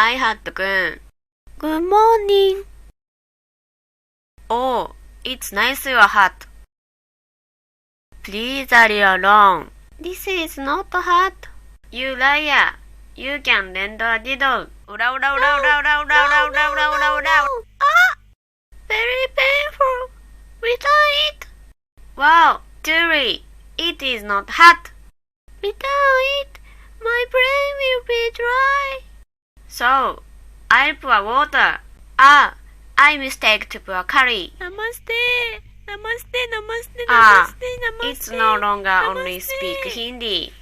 Hi, ハットくん。Good morning. Oh, it's nice your hat. Please hurry along. This is not hot. You liar. You can lend a diddle. Ura ura ura ura ura ura ura ura ura ura ura. Ah! Very painful. Return it. Wow, Julie, it is not hot. Return it. My brain will be dry. So, I'll pour water. Ah, I mistake to pour curry. Namaste. Namaste, namaste, Ah, namaste, namaste. it's no longer only Namaste. speak Hindi.